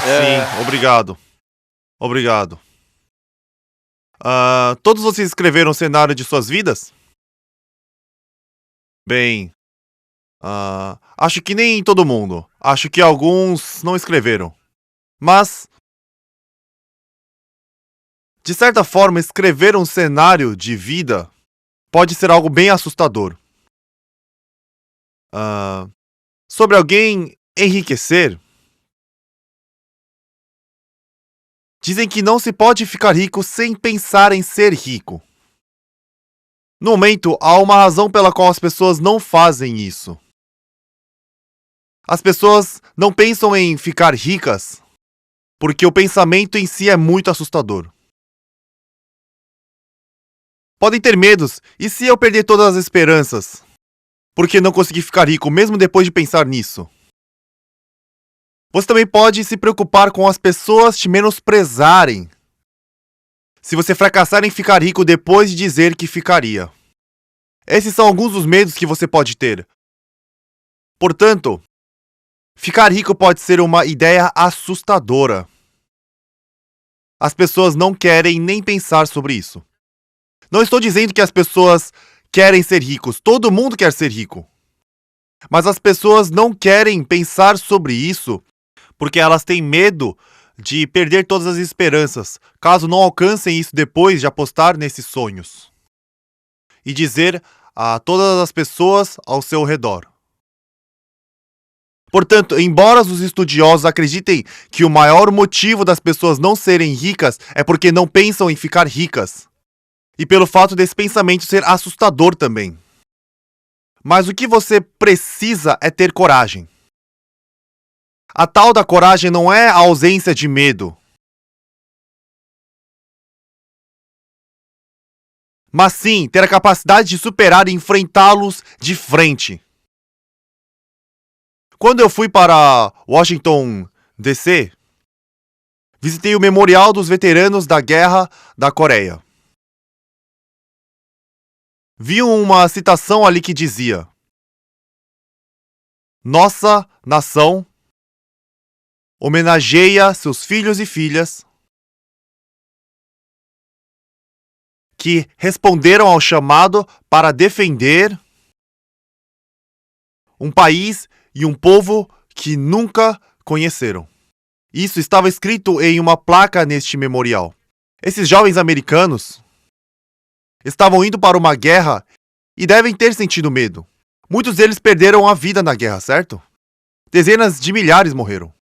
Sim, obrigado. Obrigado. Todos vocês escreveram o cenário de suas vidas? Bem, acho que nem todo mundo. Acho que alguns não escreveram. Mas, de certa forma, escrever um cenário de vida pode ser algo bem assustador. Ah, Sobre alguém enriquecer, dizem que não se pode ficar rico sem pensar em ser rico. No momento, há uma razão pela qual as pessoas não fazem isso. As pessoas não pensam em ficar ricas porque o pensamento em si é muito assustador. Podem ter medos, e se eu perder todas as esperanças? Porque não consegui ficar rico mesmo depois de pensar nisso? Você também pode se preocupar com as pessoas te menosprezarem se você fracassar em ficar rico depois de dizer que ficaria. Esses são alguns dos medos que você pode ter. Portanto, ficar rico pode ser uma ideia assustadora. As pessoas não querem nem pensar sobre isso. Não estou dizendo que as pessoas querem ser ricos. Todo mundo quer ser rico. Mas as pessoas não querem pensar sobre isso porque elas têm medo de perder todas as esperanças, caso não alcancem isso depois de apostar nesses sonhos. E dizer a todas as pessoas ao seu redor. Portanto, embora os estudiosos acreditem que o maior motivo das pessoas não serem ricas é porque não pensam em ficar ricas, e pelo fato desse pensamento ser assustador também. Mas o que você precisa é ter coragem. A tal da coragem não é a ausência de medo, mas sim ter a capacidade de superar e enfrentá-los de frente. Quando eu fui para Washington, D.C., visitei o Memorial dos Veteranos da Guerra da Coreia. Vi uma citação ali que dizia: Nossa nação homenageia seus filhos e filhas que responderam ao chamado para defender um país e um povo que nunca conheceram. Isso estava escrito em uma placa neste memorial. Esses jovens americanos estavam indo para uma guerra e devem ter sentido medo. Muitos deles perderam a vida na guerra, certo? Dezenas de milhares morreram.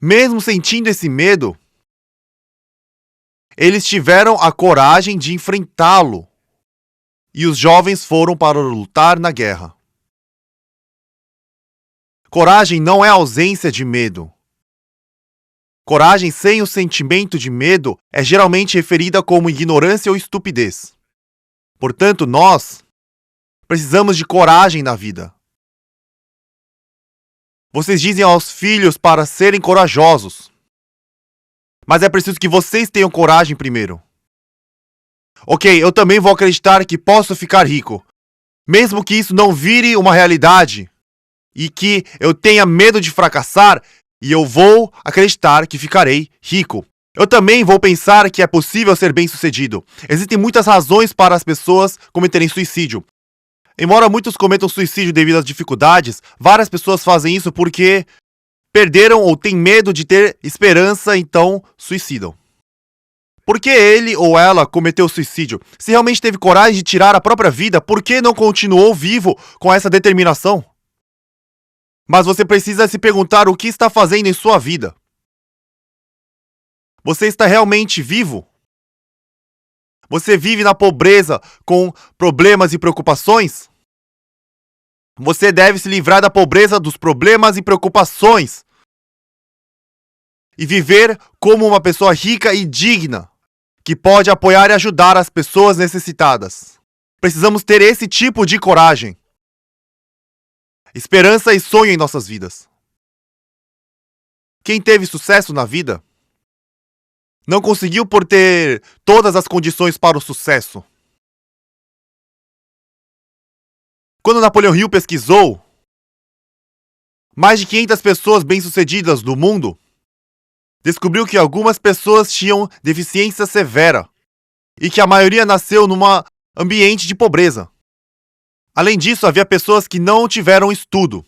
Mesmo sentindo esse medo, eles tiveram a coragem de enfrentá-lo. E os jovens foram para lutar na guerra. Coragem não é ausência de medo. Coragem sem o sentimento de medo é geralmente referida como ignorância ou estupidez. Portanto, nós precisamos de coragem na vida. Vocês dizem aos filhos para serem corajosos. Mas é preciso que vocês tenham coragem primeiro. Ok, eu também vou acreditar que posso ficar rico, mesmo que isso não vire uma realidade e que eu tenha medo de fracassar, e eu vou acreditar que ficarei rico. Eu também vou pensar que é possível ser bem-sucedido. Existem muitas razões para as pessoas cometerem suicídio. Embora muitos cometam suicídio devido às dificuldades, várias pessoas fazem isso porque perderam ou têm medo de ter esperança, então suicidam. Por que ele ou ela cometeu suicídio? Se realmente teve coragem de tirar a própria vida, por que não continuou vivo com essa determinação? Mas você precisa se perguntar o que está fazendo em sua vida. Você está realmente vivo? Você vive na pobreza com problemas e preocupações? Você deve se livrar da pobreza, dos problemas e preocupações e viver como uma pessoa rica e digna, que pode apoiar e ajudar as pessoas necessitadas. Precisamos ter esse tipo de coragem, esperança e sonho em nossas vidas. Quem teve sucesso na vida não conseguiu por ter todas as condições para o sucesso. Quando Napoleão Hill pesquisou mais de 500 pessoas bem-sucedidas do mundo, descobriu que algumas pessoas tinham deficiência severa e que a maioria nasceu num ambiente de pobreza. Além disso, havia pessoas que não tiveram estudo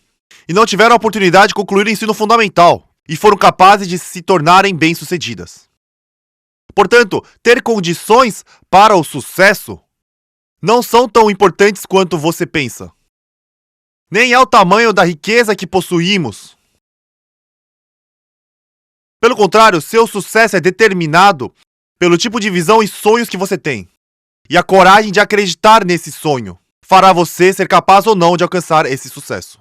e não tiveram a oportunidade de concluir o ensino fundamental e foram capazes de se tornarem bem-sucedidas. Portanto, ter condições para o sucesso não são tão importantes quanto você pensa. Nem é o tamanho da riqueza que possuímos. Pelo contrário, seu sucesso é determinado pelo tipo de visão e sonhos que você tem. E a coragem de acreditar nesse sonho fará você ser capaz ou não de alcançar esse sucesso.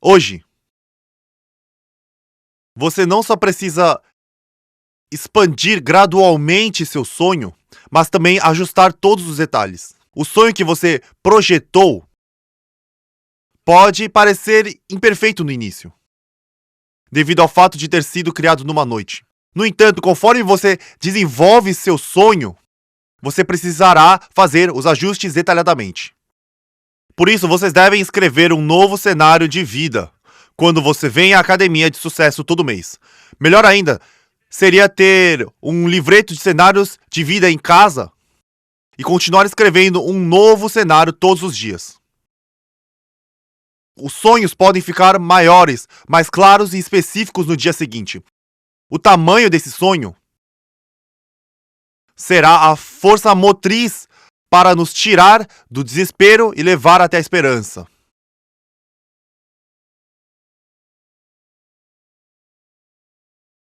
Hoje, você não só precisa expandir gradualmente seu sonho, mas também ajustar todos os detalhes. O sonho que você projetou pode parecer imperfeito no início, devido ao fato de ter sido criado numa noite. No entanto, conforme você desenvolve seu sonho, você precisará fazer os ajustes detalhadamente. Por isso, vocês devem escrever um novo cenário de vida quando você vem à academia de sucesso todo mês. Melhor ainda, seria ter um livreto de cenários de vida em casa e continuar escrevendo um novo cenário todos os dias. Os sonhos podem ficar maiores, mais claros e específicos no dia seguinte. O tamanho desse sonho será a força motriz para nos tirar do desespero e levar até a esperança.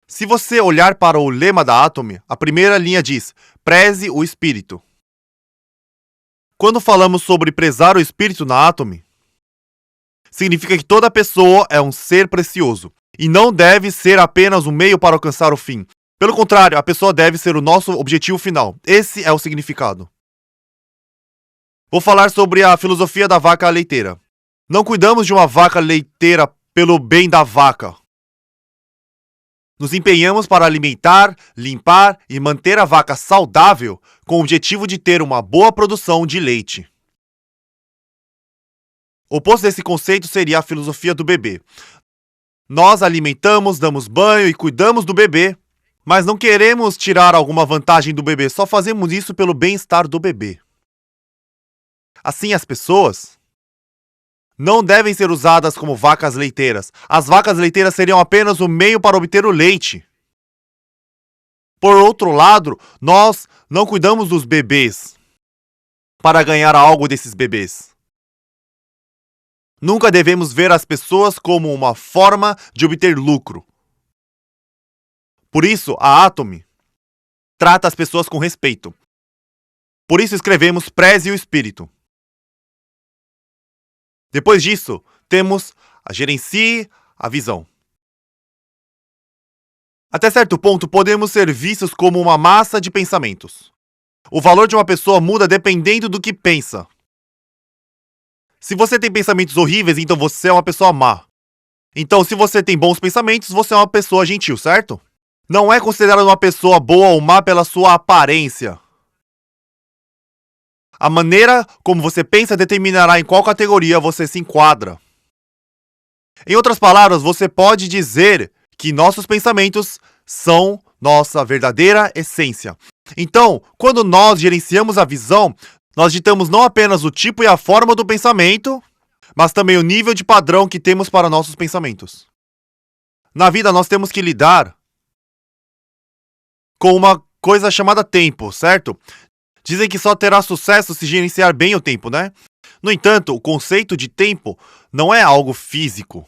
Se você olhar para o lema da Atomy, a primeira linha diz: preze o espírito. Quando falamos sobre prezar o espírito na Atomy, significa que toda pessoa é um ser precioso e não deve ser apenas um meio para alcançar o fim. Pelo contrário, a pessoa deve ser o nosso objetivo final. Esse é o significado. Vou falar sobre a filosofia da vaca leiteira. Não cuidamos de uma vaca leiteira pelo bem da vaca. Nos empenhamos para alimentar, limpar e manter a vaca saudável com o objetivo de ter uma boa produção de leite. O oposto desse conceito seria a filosofia do bebê. Nós alimentamos, damos banho e cuidamos do bebê, mas não queremos tirar alguma vantagem do bebê, só fazemos isso pelo bem-estar do bebê. Assim, as pessoas não devem ser usadas como vacas leiteiras. As vacas leiteiras seriam apenas o meio para obter o leite. Por outro lado, nós não cuidamos dos bebês para ganhar algo desses bebês. Nunca devemos ver as pessoas como uma forma de obter lucro. Por isso, a Atomy trata as pessoas com respeito. Por isso escrevemos preze o espírito. Depois disso, temos a gerencie a visão. Até certo ponto, podemos ser vistos como uma massa de pensamentos. O valor de uma pessoa muda dependendo do que pensa. Se você tem pensamentos horríveis, então você é uma pessoa má. Então, se você tem bons pensamentos, você é uma pessoa gentil, certo? Não é considerado uma pessoa boa ou má pela sua aparência. A maneira como você pensa determinará em qual categoria você se enquadra. Em outras palavras, você pode dizer que nossos pensamentos são nossa verdadeira essência. Então, quando nós gerenciamos a visão, nós ditamos não apenas o tipo e a forma do pensamento, mas também o nível de padrão que temos para nossos pensamentos. Na vida, nós temos que lidar com uma coisa chamada tempo, certo? Dizem que só terá sucesso se gerenciar bem o tempo, né? No entanto, o conceito de tempo não é algo físico.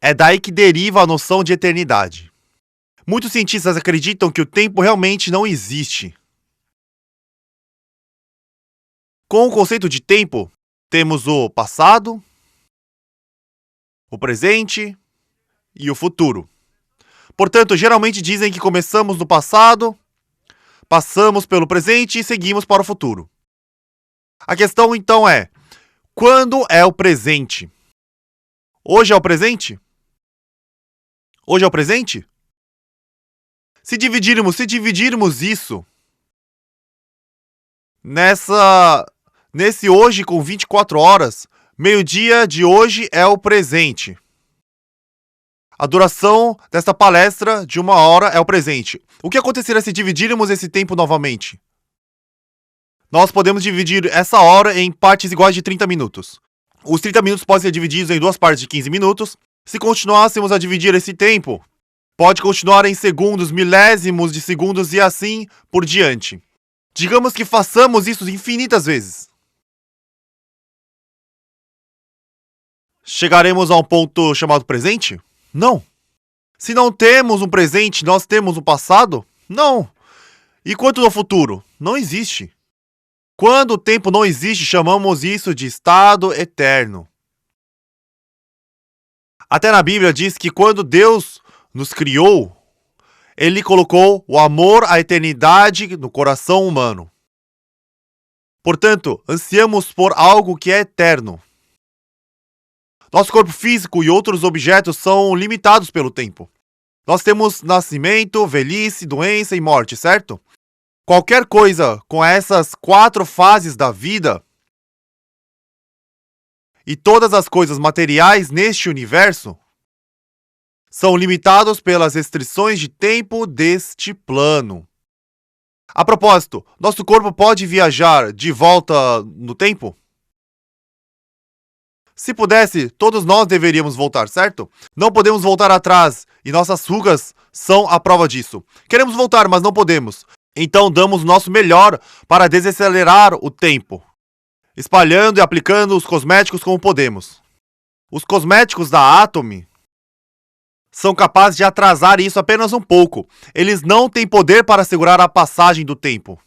É daí que deriva a noção de eternidade. Muitos cientistas acreditam que o tempo realmente não existe. Com o conceito de tempo, temos o passado, o presente e o futuro. Portanto, geralmente dizem que começamos no passado, passamos pelo presente e seguimos para o futuro. A questão então é: quando é o presente? Hoje é o presente? Hoje é o presente? Se dividirmos isso nesse hoje com 24 horas, Meio-dia de hoje é o presente. A duração desta palestra de 1 hora é o presente. O que aconteceria se dividirmos esse tempo novamente? Nós podemos dividir essa hora em partes iguais de 30 minutos. Os 30 minutos podem ser divididos em 2 partes de 15 minutos. Se continuássemos a dividir esse tempo, pode continuar em segundos, milésimos de segundos e assim por diante. Digamos que façamos isso infinitas vezes. Chegaremos a um ponto chamado presente? Não. Se não temos um presente, nós temos um passado? Não. E quanto ao futuro? Não existe. Quando o tempo não existe, chamamos isso de estado eterno. Até na Bíblia diz que quando Deus nos criou, Ele colocou o amor à eternidade no coração humano. Portanto, ansiamos por algo que é eterno. Nosso corpo físico e outros objetos são limitados pelo tempo. Nós temos nascimento, velhice, doença e morte, certo? Qualquer coisa com essas 4 fases da vida e todas as coisas materiais neste universo são limitados pelas restrições de tempo deste plano. A propósito, nosso corpo pode viajar de volta no tempo? Se pudesse, todos nós deveríamos voltar, certo? Não podemos voltar atrás e nossas rugas são a prova disso. Queremos voltar, mas não podemos. Então damos o nosso melhor para desacelerar o tempo, espalhando e aplicando os cosméticos como podemos. Os cosméticos da Atomy são capazes de atrasar isso apenas um pouco. Eles não têm poder para segurar a passagem do tempo.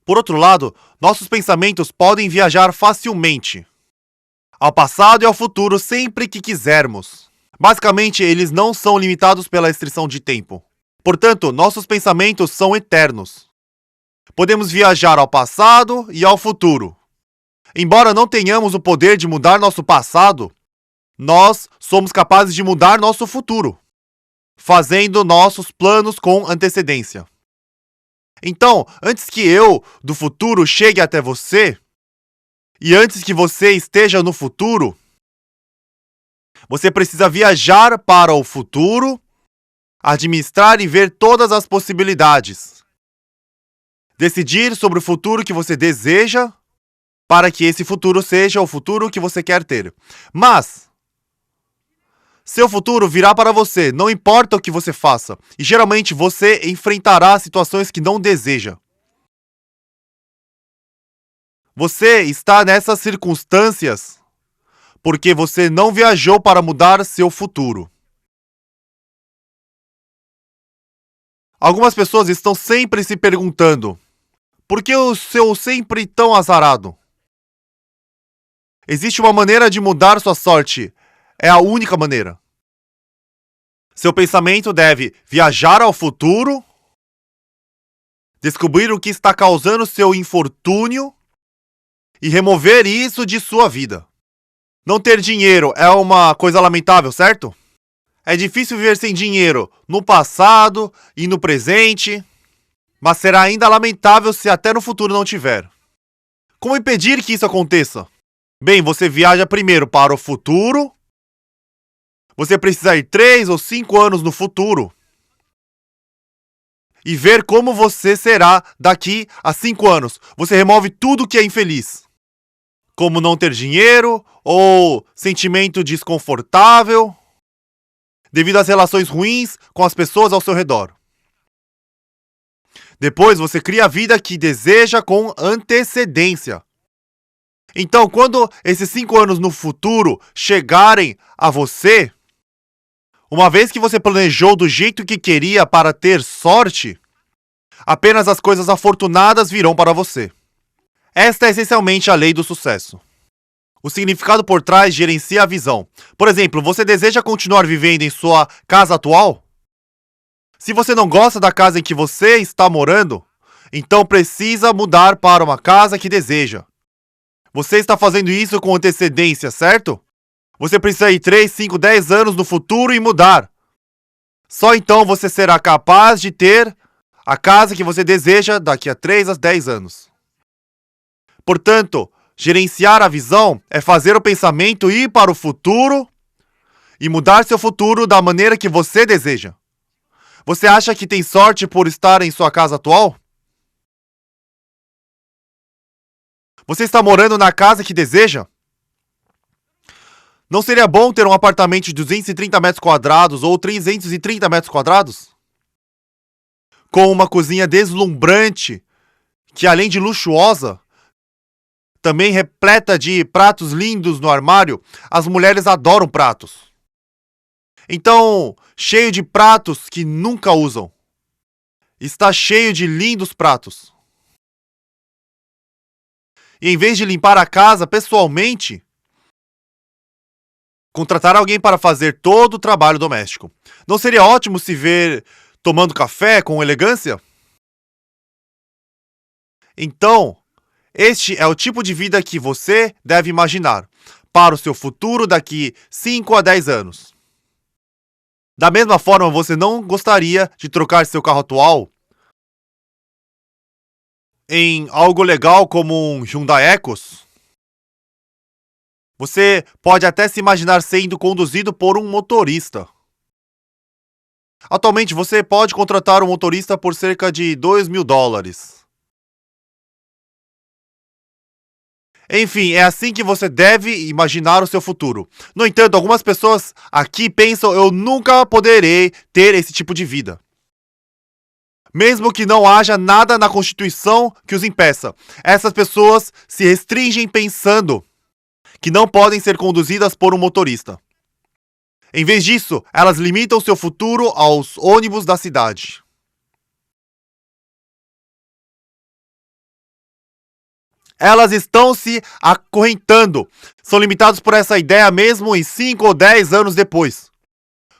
Por outro lado, nossos pensamentos podem viajar facilmente ao passado e ao futuro sempre que quisermos. Basicamente, eles não são limitados pela restrição de tempo. Portanto, nossos pensamentos são eternos. Podemos viajar ao passado e ao futuro. Embora não tenhamos o poder de mudar nosso passado, nós somos capazes de mudar nosso futuro, fazendo nossos planos com antecedência. Então, antes que eu, do futuro, chegue até você, e antes que você esteja no futuro, você precisa viajar para o futuro, administrar e ver todas as possibilidades. Decidir sobre o futuro que você deseja, para que esse futuro seja o futuro que você quer ter. Mas seu futuro virá para você, não importa o que você faça, e geralmente você enfrentará situações que não deseja. Você está nessas circunstâncias porque você não viajou para mudar seu futuro. Algumas pessoas estão sempre se perguntando: por que eu sou sempre tão azarado? Existe uma maneira de mudar sua sorte. É a única maneira. Seu pensamento deve viajar ao futuro, descobrir o que está causando seu infortúnio e remover isso de sua vida. Não ter dinheiro é uma coisa lamentável, certo? É difícil viver sem dinheiro no passado e no presente, mas será ainda lamentável se até no futuro não tiver. Como impedir que isso aconteça? Bem, você viaja primeiro para o futuro. Você precisa ir 3 ou 5 anos no futuro e ver como você será daqui a 5 anos. Você remove tudo que é infeliz, como não ter dinheiro ou sentimento desconfortável devido às relações ruins com as pessoas ao seu redor. Depois você cria a vida que deseja com antecedência. Então, quando esses 5 anos no futuro chegarem a você, uma vez que você planejou do jeito que queria para ter sorte, apenas as coisas afortunadas virão para você. Esta é essencialmente a lei do sucesso. O significado por trás gerencia a visão. Por exemplo, você deseja continuar vivendo em sua casa atual? Se você não gosta da casa em que você está morando, então precisa mudar para uma casa que deseja. Você está fazendo isso com antecedência, certo? Você precisa ir 3, 5, 10 anos no futuro e mudar. Só então você será capaz de ter a casa que você deseja daqui a 3 a 10 anos. Portanto, Gerenciar a visão é fazer o pensamento ir para o futuro e mudar seu futuro da maneira que você deseja. Você acha que tem sorte por estar em sua casa atual? Você está morando na casa que deseja? Não seria bom ter um apartamento de 230 metros quadrados ou 330 metros quadrados? Com uma cozinha deslumbrante, que além de luxuosa, também repleta de pratos lindos no armário. As mulheres adoram pratos. Então, cheio de pratos que nunca usam. Está cheio de lindos pratos. E em vez de limpar a casa pessoalmente, contratar alguém para fazer todo o trabalho doméstico. Não seria ótimo se ver tomando café com elegância? Então, este é o tipo de vida que você deve imaginar para o seu futuro daqui 5 a 10 anos. Da mesma forma, você não gostaria de trocar seu carro atual em algo legal como um Hyundai Ecos? Você pode até se imaginar sendo conduzido por um motorista. Atualmente, você pode contratar um motorista por cerca de $2.000. Enfim, é assim que você deve imaginar o seu futuro. No entanto, algumas pessoas aqui pensam: eu nunca poderei ter esse tipo de vida. Mesmo que não haja nada na Constituição que os impeça, essas pessoas se restringem pensando que não podem ser conduzidas por um motorista. Em vez disso, elas limitam seu futuro aos ônibus da cidade. Elas estão se acorrentando. São limitados por essa ideia mesmo em 5 ou 10 anos depois.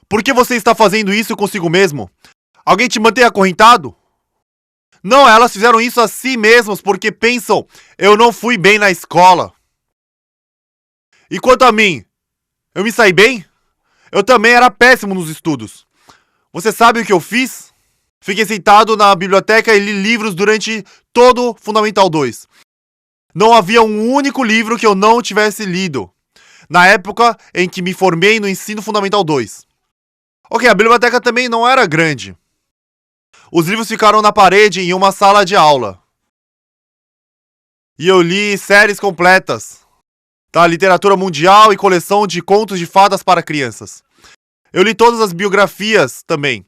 Por que você está fazendo isso consigo mesmo? Alguém te mantém acorrentado? Não, elas fizeram isso a si mesmas porque pensam: eu não fui bem na escola. E quanto a mim, eu me saí bem? Eu também era péssimo nos estudos. Você sabe o que eu fiz? Fiquei sentado na biblioteca e li livros durante todo o Fundamental 2. Não havia um único livro que eu não tivesse lido na época em que me formei no Ensino Fundamental 2. Ok, a biblioteca também não era grande. Os livros ficaram na parede em uma sala de aula. E eu li séries completas da literatura mundial e coleção de contos de fadas para crianças. Eu li todas as biografias também.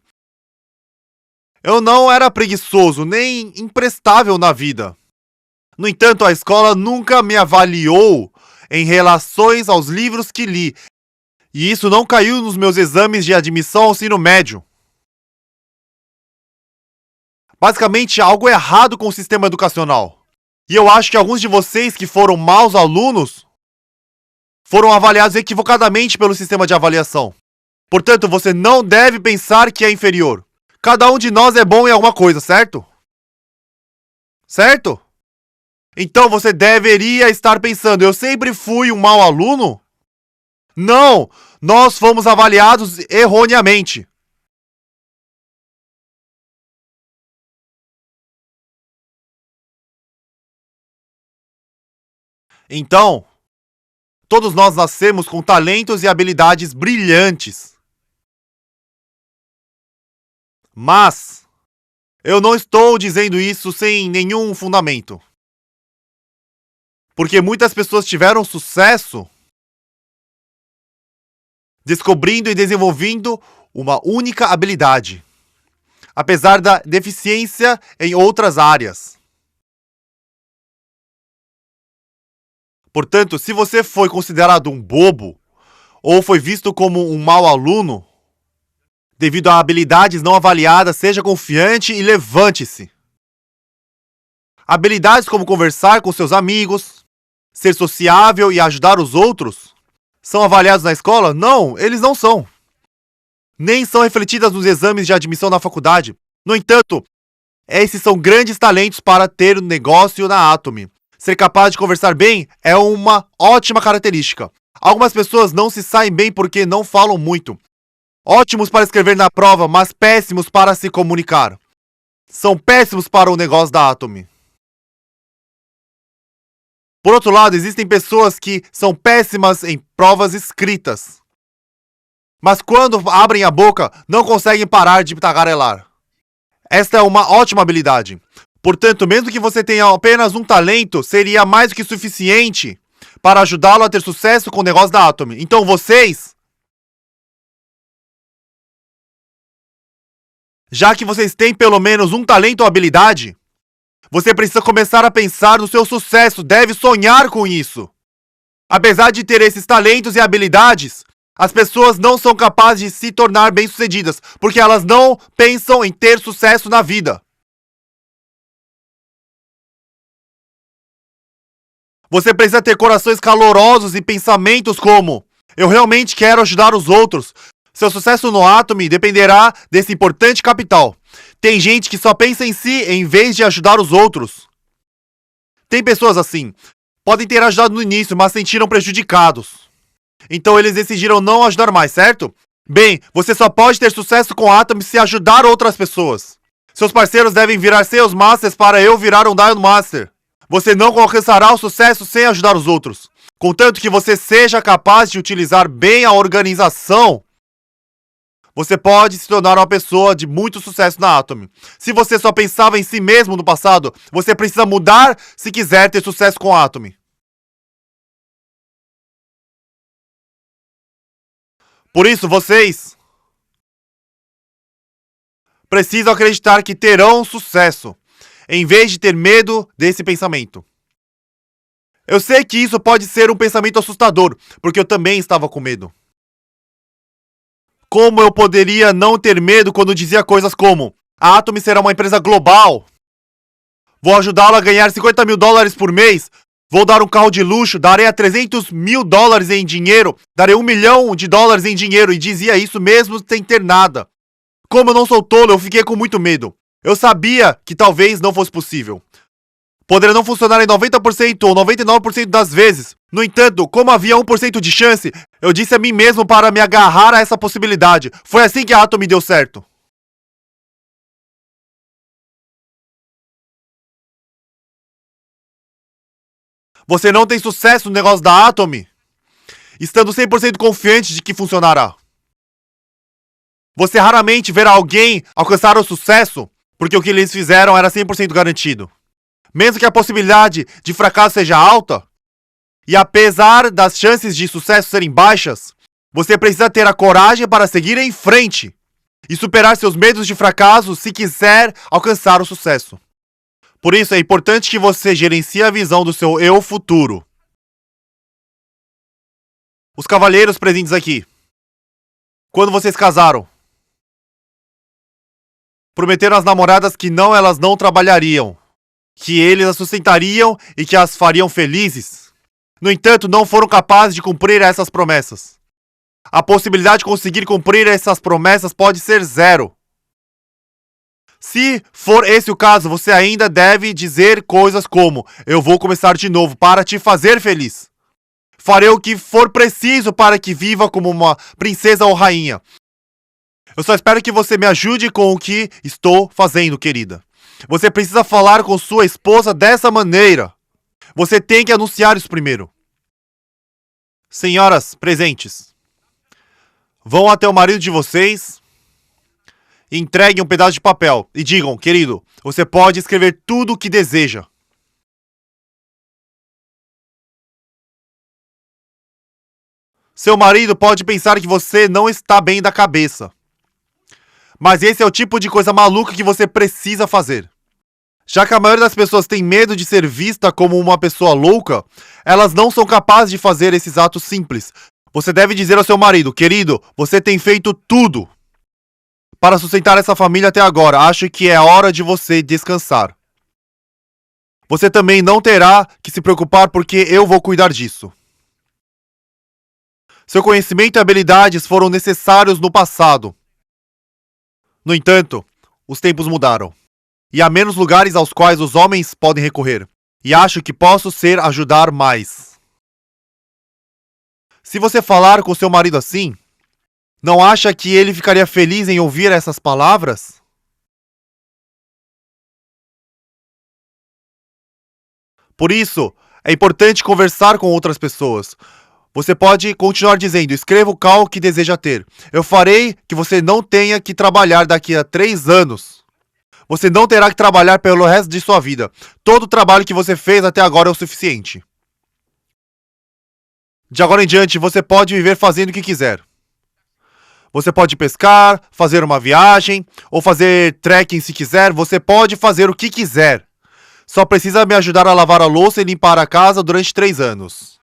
Eu não era preguiçoso nem imprestável na vida. No entanto, a escola nunca me avaliou em relação aos livros que li. E isso não caiu nos meus exames de admissão ao ensino médio. Basicamente, há algo errado com o sistema educacional. E eu acho que alguns de vocês que foram maus alunos foram avaliados equivocadamente pelo sistema de avaliação. Portanto, você não deve pensar que é inferior. Cada um de nós é bom em alguma coisa, certo? Certo? Então você deveria estar pensando: eu sempre fui um mau aluno? Não! Nós fomos avaliados erroneamente. Então, todos nós nascemos com talentos e habilidades brilhantes. Mas eu não estou dizendo isso sem nenhum fundamento. Porque muitas pessoas tiveram sucesso descobrindo e desenvolvendo uma única habilidade, apesar da deficiência em outras áreas. Portanto, se você foi considerado um bobo ou foi visto como um mau aluno, devido a habilidades não avaliadas, seja confiante e levante-se. Habilidades como conversar com seus amigos, ser sociável e ajudar os outros, são avaliados na escola? Não, eles não são. Nem são refletidas nos exames de admissão na faculdade. No entanto, esses são grandes talentos para ter um negócio na Atomy. Ser capaz de conversar bem é uma ótima característica. Algumas pessoas não se saem bem porque não falam muito. Ótimos para escrever na prova, mas péssimos para se comunicar. São péssimos para o negócio da Atomy. Por outro lado, existem pessoas que são péssimas em provas escritas, mas quando abrem a boca, não conseguem parar de tagarelar. Esta é uma ótima habilidade. Portanto, mesmo que você tenha apenas um talento, seria mais do que suficiente para ajudá-lo a ter sucesso com o negócio da Atomy. Então já que vocês têm pelo menos um talento ou habilidade, você precisa começar a pensar no seu sucesso, deve sonhar com isso. Apesar de ter esses talentos e habilidades, as pessoas não são capazes de se tornar bem-sucedidas, porque elas não pensam em ter sucesso na vida. Você precisa ter corações calorosos e pensamentos como: eu realmente quero ajudar os outros. Seu sucesso no Atomy dependerá desse importante capital. Tem gente que só pensa em si em vez de ajudar os outros. Tem pessoas assim. Podem ter ajudado no início, mas se sentiram prejudicados. Então eles decidiram não ajudar mais, certo? Bem, você só pode ter sucesso com Atomy se ajudar outras pessoas. Seus parceiros devem virar Sales Masters para eu virar um Diamond Master. Você não alcançará o sucesso sem ajudar os outros. Contanto que você seja capaz de utilizar bem a organização, você pode se tornar uma pessoa de muito sucesso na Atomy. Se você só pensava em si mesmo no passado, você precisa mudar se quiser ter sucesso com a Atomy. Por isso, vocês precisam acreditar que terão sucesso, em vez de ter medo desse pensamento. Eu sei que isso pode ser um pensamento assustador, porque eu também estava com medo. Como eu poderia não ter medo quando dizia coisas como: a Atomy será uma empresa global, vou ajudá-la a ganhar $50 mil por mês, vou dar um carro de luxo, darei a $300 mil em dinheiro, darei $1 milhão em dinheiro, e dizia isso mesmo sem ter nada. Como eu não sou tolo, eu fiquei com muito medo. Eu sabia que talvez não fosse possível. Poderia não funcionar em 90% ou 99% das vezes. No entanto, como havia 1% de chance, eu disse a mim mesmo para me agarrar a essa possibilidade. Foi assim que a Atomy deu certo. Você não tem sucesso no negócio da Atomy, estando 100% confiante de que funcionará. Você raramente verá alguém alcançar o sucesso porque o que eles fizeram era 100% garantido. Mesmo que a possibilidade de fracasso seja alta, e apesar das chances de sucesso serem baixas, você precisa ter a coragem para seguir em frente e superar seus medos de fracasso se quiser alcançar o sucesso. Por isso é importante que você gerencie a visão do seu eu futuro. Os cavalheiros presentes aqui, quando vocês casaram, prometeram às namoradas que elas não trabalhariam, que eles as sustentariam e que as fariam felizes. No entanto, não foram capazes de cumprir essas promessas. A possibilidade de conseguir cumprir essas promessas pode ser zero. Se for esse o caso, você ainda deve dizer coisas como: eu vou começar de novo para te fazer feliz. Farei o que for preciso para que viva como uma princesa ou rainha. Eu só espero que você me ajude com o que estou fazendo, querida. Você precisa falar com sua esposa dessa maneira. Você tem que anunciar isso primeiro. Senhoras presentes, vão até o marido de vocês, entreguem um pedaço de papel e digam: querido, você pode escrever tudo o que deseja. Seu marido pode pensar que você não está bem da cabeça. Mas esse é o tipo de coisa maluca que você precisa fazer. Já que a maioria das pessoas tem medo de ser vista como uma pessoa louca, elas não são capazes de fazer esses atos simples. Você deve dizer ao seu marido: querido, você tem feito tudo para sustentar essa família até agora. Acho que é hora de você descansar. Você também não terá que se preocupar porque eu vou cuidar disso. Seu conhecimento e habilidades foram necessários no passado. No entanto, os tempos mudaram. E há menos lugares aos quais os homens podem recorrer. E acho que posso ajudar mais. Se você falar com seu marido assim, não acha que ele ficaria feliz em ouvir essas palavras? Por isso, É importante conversar com outras pessoas. Você pode continuar dizendo, escreva o carro que deseja ter. Eu farei que você não tenha que trabalhar daqui a 3 anos. Você não terá que trabalhar pelo resto de sua vida. Todo o trabalho que você fez até agora é o suficiente. De agora em diante, você pode viver fazendo o que quiser. Você pode pescar, fazer uma viagem, ou fazer trekking se quiser. Você pode fazer o que quiser. Só precisa me ajudar a lavar a louça e limpar a casa durante 3 anos.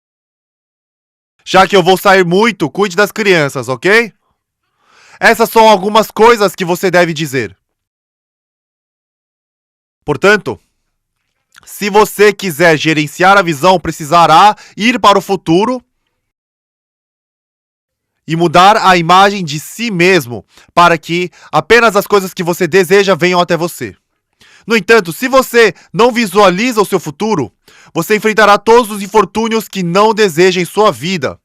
Já que eu vou sair muito, cuide das crianças, ok? Essas são algumas coisas que você deve dizer. Portanto, se você quiser gerenciar a visão, precisará ir para o futuro e mudar a imagem de si mesmo para que apenas as coisas que você deseja venham até você. No entanto, se você não visualiza o seu futuro, você enfrentará todos os infortúnios que não deseja em sua vida.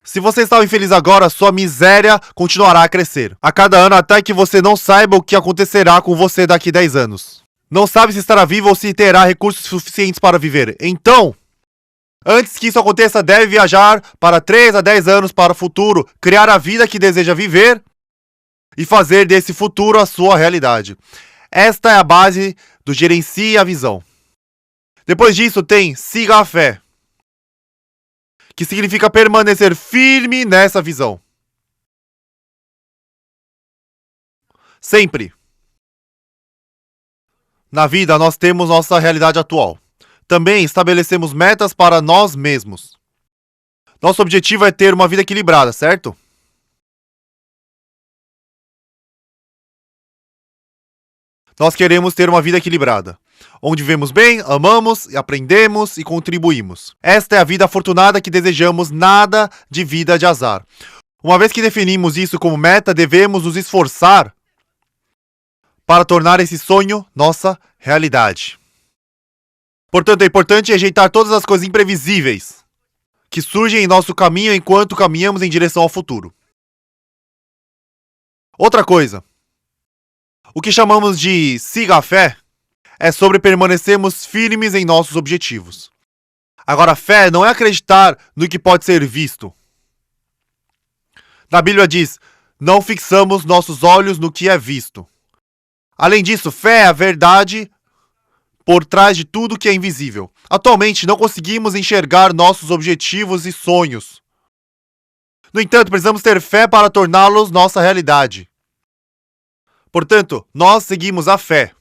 Se você está infeliz agora, sua miséria continuará a crescer a cada ano até que você não saiba o que acontecerá com você daqui a 10 anos. Não sabe se estará vivo ou se terá recursos suficientes para viver. Então, antes que isso aconteça, deve viajar para 3 a 10 anos para o futuro, criar a vida que deseja viver e fazer desse futuro a sua realidade. Esta é a base do Gerencie a Visão. Depois disso tem Siga a Fé, que significa permanecer firme nessa visão. Sempre. Na vida, nós temos nossa realidade atual. Também estabelecemos metas para nós mesmos. Nosso objetivo é ter uma vida equilibrada, certo? Nós queremos ter uma vida equilibrada, onde vivemos bem, amamos, aprendemos e contribuímos. Esta é a vida afortunada que desejamos, nada de vida de azar. Uma vez que definimos isso como meta, devemos nos esforçar para tornar esse sonho nossa realidade. Portanto, é importante rejeitar todas as coisas imprevisíveis que surgem em nosso caminho enquanto caminhamos em direção ao futuro. Outra coisa, o que chamamos de siga a fé é sobre permanecermos firmes em nossos objetivos. Agora, fé não é acreditar no que pode ser visto. Na Bíblia diz, não fixamos nossos olhos no que é visto. Além disso, fé é a verdade por trás de tudo que é invisível. Atualmente, não conseguimos enxergar nossos objetivos e sonhos. No entanto, precisamos ter fé para torná-los nossa realidade. Portanto, nós seguimos a fé,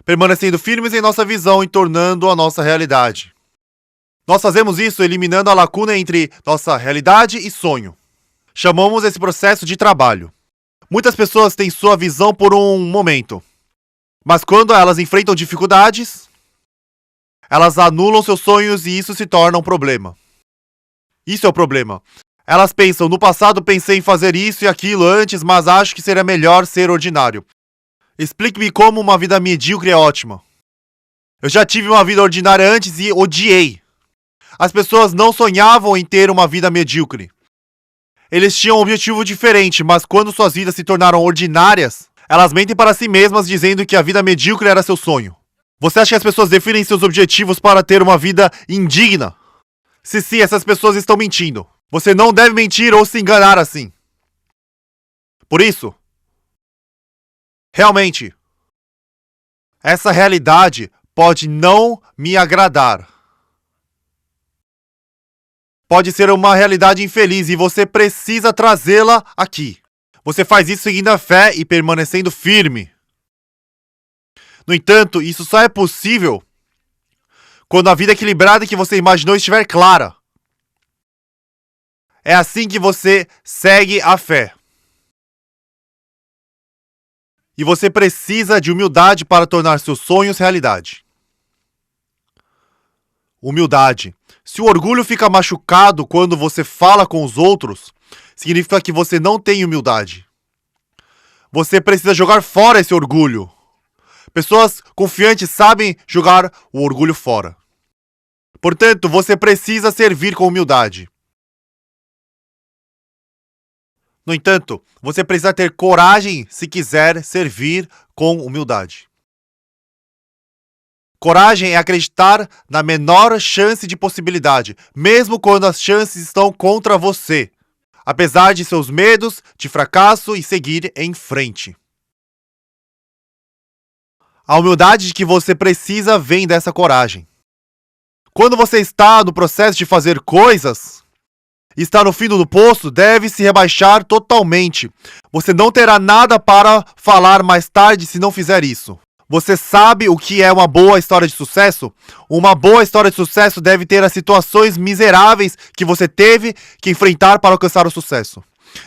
permanecendo firmes em nossa visão e tornando a nossa realidade. Nós fazemos isso eliminando a lacuna entre nossa realidade e sonho. Chamamos esse processo de trabalho. Muitas pessoas têm sua visão por um momento, mas quando elas enfrentam dificuldades, elas anulam seus sonhos e isso se torna um problema. Isso é o problema. Elas pensam, no passado pensei em fazer isso e aquilo antes, mas acho que seria melhor ser ordinário. Explique-me como uma vida medíocre é ótima. Eu já tive uma vida ordinária antes e odiei. As pessoas não sonhavam em ter uma vida medíocre. Eles tinham um objetivo diferente, mas quando suas vidas se tornaram ordinárias, elas mentem para si mesmas dizendo que a vida medíocre era seu sonho. Você acha que as pessoas definem seus objetivos para ter uma vida indigna? Se sim, essas pessoas estão mentindo. Você não deve mentir ou se enganar assim. Por isso, realmente, essa realidade pode não me agradar. Pode ser uma realidade infeliz e você precisa trazê-la aqui. Você faz isso seguindo a fé e permanecendo firme. No entanto, isso só é possível quando a vida equilibrada que você imaginou estiver clara. É assim que você segue a fé. E você precisa de humildade para tornar seus sonhos realidade. Humildade. Se o orgulho fica machucado quando você fala com os outros, significa que você não tem humildade. Você precisa jogar fora esse orgulho. Pessoas confiantes sabem jogar o orgulho fora. Portanto, você precisa servir com humildade. No entanto, você precisa ter coragem se quiser servir com humildade. Coragem é acreditar na menor chance de possibilidade, mesmo quando as chances estão contra você, apesar de seus medos de fracasso e seguir em frente. A humildade de que você precisa vem dessa coragem. Quando você está no processo de fazer coisas, está no fundo do poço, deve se rebaixar totalmente. Você não terá nada para falar mais tarde se não fizer isso. Você sabe o que é uma boa história de sucesso? Uma boa história de sucesso deve ter as situações miseráveis que você teve que enfrentar para alcançar o sucesso.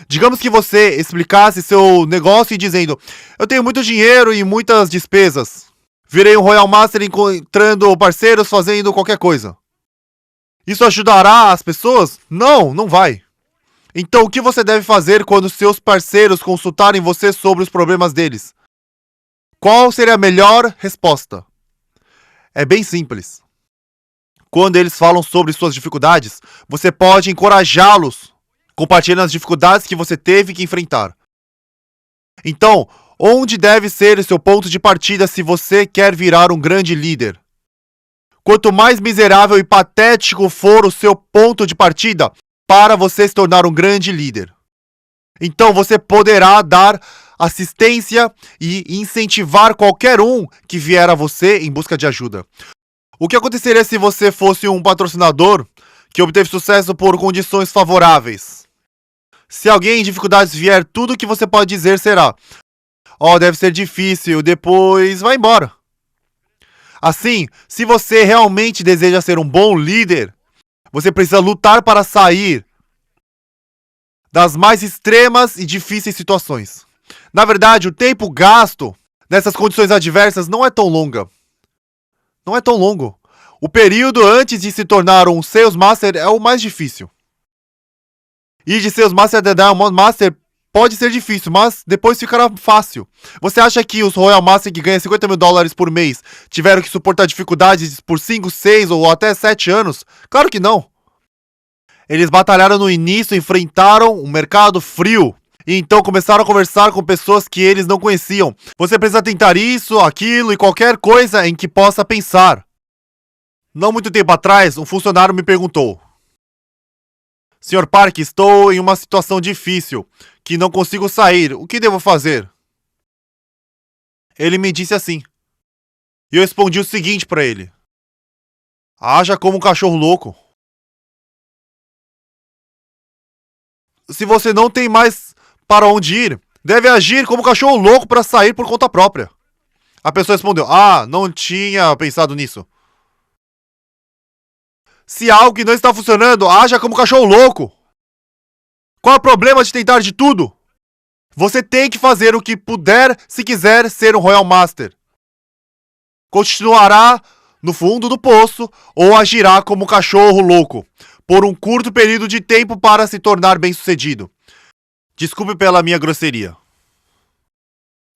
Digamos que você explicasse seu negócio e dizendo: eu tenho muito dinheiro e muitas despesas. Virei um Royal Master encontrando parceiros fazendo qualquer coisa. Isso ajudará as pessoas? Não, não vai. Então o que você deve fazer quando seus parceiros consultarem você sobre os problemas deles? Qual seria a melhor resposta? É bem simples. Quando eles falam sobre suas dificuldades, você pode encorajá-los, compartilhando as dificuldades que você teve que enfrentar. Então, onde deve ser o seu ponto de partida se você quer virar um grande líder? Quanto mais miserável e patético for o seu ponto de partida para você se tornar um grande líder, então você poderá dar assistência e incentivar qualquer um que vier a você em busca de ajuda. O que aconteceria se você fosse um patrocinador que obteve sucesso por condições favoráveis? Se alguém em dificuldades vier, tudo o que você pode dizer será: deve ser difícil, depois vai embora. Assim, se você realmente deseja ser um bom líder, você precisa lutar para sair das mais extremas e difíceis situações. Na verdade, o tempo gasto nessas condições adversas não é tão longo. Não é tão longo. O período antes de se tornar um Sales Master é o mais difícil. E de Sales Master a Diamond Master pode ser difícil, mas depois ficará fácil. Você acha que os Royal Master que ganham $50 mil por mês tiveram que suportar dificuldades por 5, 6 ou até 7 anos? Claro que não. Eles batalharam no início, enfrentaram um mercado frio e então começaram a conversar com pessoas que eles não conheciam. Você precisa tentar isso, aquilo e qualquer coisa em que possa pensar. Não muito tempo atrás, um funcionário me perguntou: Sr. Park, estou em uma situação difícil, que não consigo sair. O que devo fazer? Ele me disse assim. E eu respondi o seguinte para ele: haja como um cachorro louco. Se você não tem mais para onde ir, deve agir como um cachorro louco para sair por conta própria. A pessoa respondeu: não tinha pensado nisso. Se algo não está funcionando, haja como um cachorro louco. Qual é o problema de tentar de tudo? Você tem que fazer o que puder se quiser ser um Royal Master. Continuará no fundo do poço ou agirá como um cachorro louco por um curto período de tempo para se tornar bem-sucedido. Desculpe pela minha grosseria.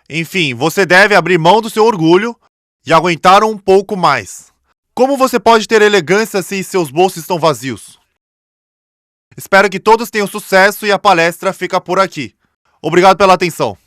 Enfim, você deve abrir mão do seu orgulho e aguentar um pouco mais. Como você pode ter elegância se seus bolsos estão vazios? Espero que todos tenham sucesso e a palestra fica por aqui. Obrigado pela atenção.